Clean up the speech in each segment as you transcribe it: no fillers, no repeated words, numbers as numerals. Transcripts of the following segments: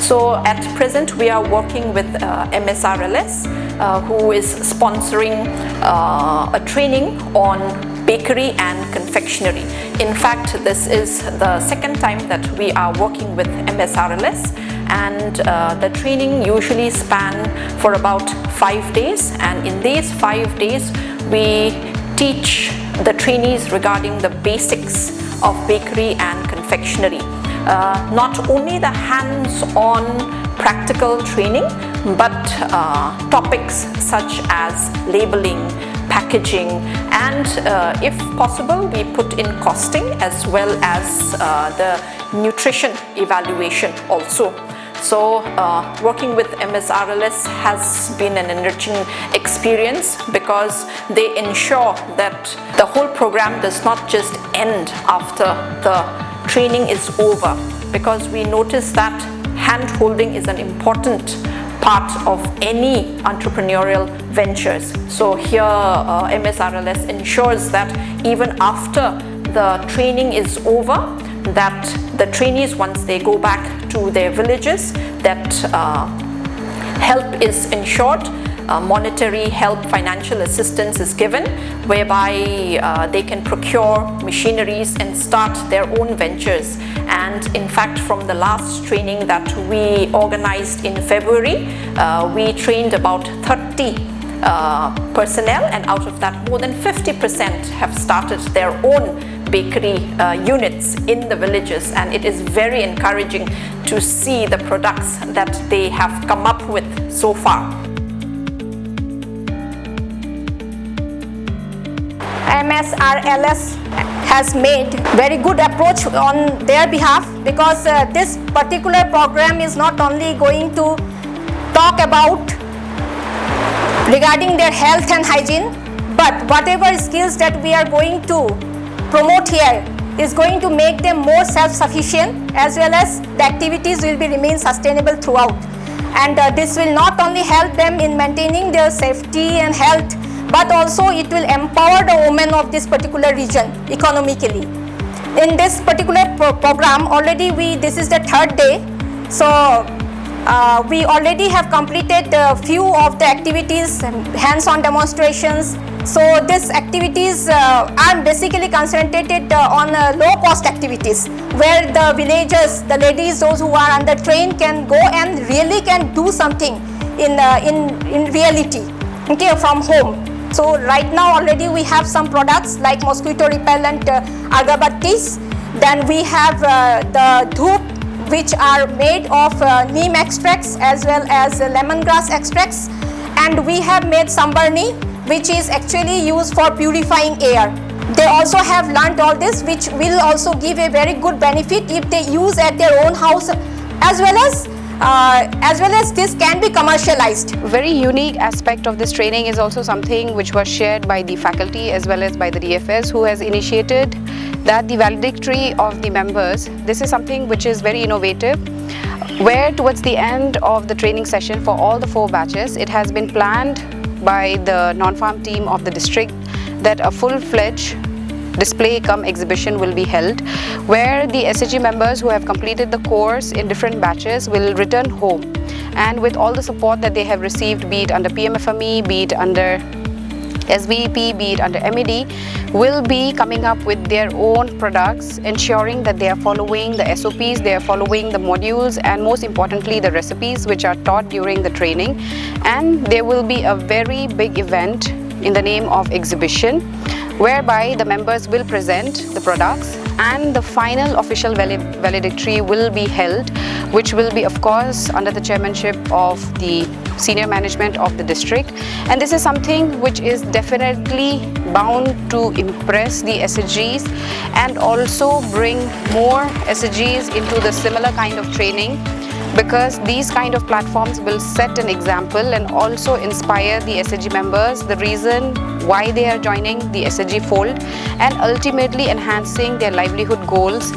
So at present we are working with MSRLS, who is sponsoring a training on bakery and confectionery. In fact, this is the second time that we are working with MSRLS, and the training usually span for about 5 days, and in these 5 days we teach the trainees regarding the basics of bakery and confectionery. Not only the hands-on practical training, but topics such as labeling, packaging, and if possible we put in costing as well as the nutrition evaluation also. So working with MSRLS has been an enriching experience because they ensure that the whole program does not just end after the training is over, because we notice that hand holding is an important part of any entrepreneurial ventures. So here MSRLS ensures that even after the training is over, that the trainees, once they go back to their villages, that help is ensured, monetary help, financial assistance is given, whereby they can procure machineries and start their own ventures. And in fact, from the last training that we organized in February, we trained about 30 personnel, and out of that more than 50% have started their own bakery units in the villages, and it is very encouraging to see the products that they have come up with so far. MSRLS has made very good approach on their behalf, because this particular program is not only going to talk about regarding their health and hygiene, but whatever skills that we are going to promote here is going to make them more self-sufficient, as well as the activities will be remain sustainable throughout. And this will not only help them in maintaining their safety and health, but also it will empower the women of this particular region economically. In this particular program, already this is the 3rd day, so we already have completed a few of the activities, hands-on demonstrations. So these activities are basically concentrated on low-cost activities, where the villagers, the ladies, those who are under train can go and really can do something in reality, okay, from home. So right now already we have some products like mosquito repellent agabattis. Then we have the dhoop, which are made of neem extracts as well as lemongrass extracts. And we have made sambarni, which is actually used for purifying air. They also have learned all this, which will also give a very good benefit if they use at their own house, as well as this can be commercialized. A very unique aspect of this training is also something which was shared by the faculty as well as by the DFS, who has initiated that the valedictory of the members. This is something which is very innovative, where towards the end of the training session for all the 4 batches, it has been planned by the non-farm team of the district that a full-fledged display cum exhibition will be held, where the SHG members who have completed the course in different batches will return home, and with all the support that they have received, be it under PMFME, be it under SVEP, be it under MED, will be coming up with their own products, ensuring that they are following the SOPs, they are following the modules, and most importantly the recipes which are taught during the training. And there will be a very big event in the name of exhibition, whereby the members will present the products, and the final official valedictory will be held, which will be of course under the chairmanship of the senior management of the district. And this is something which is definitely bound to impress the SHGs and also bring more SHGs into the similar kind of training, because these kind of platforms will set an example and also inspire the SHG members, the reason why they are joining the SHG fold, and ultimately enhancing their livelihood goals,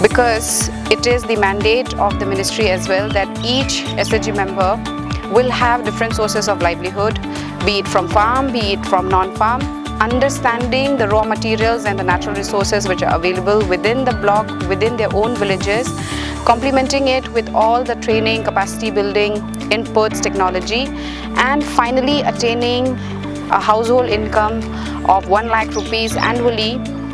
because it is the mandate of the ministry as well that each SHG member will have different sources of livelihood, be it from farm, be it from non-farm. Understanding the raw materials and the natural resources which are available within the block, within their own villages, complementing it with all the training, capacity building, inputs, technology, and finally attaining a household income of 1 lakh rupees annually,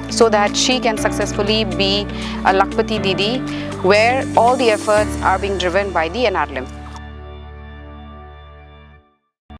so that she can successfully be a Lakpati Didi, where all the efforts are being driven by the NRLM.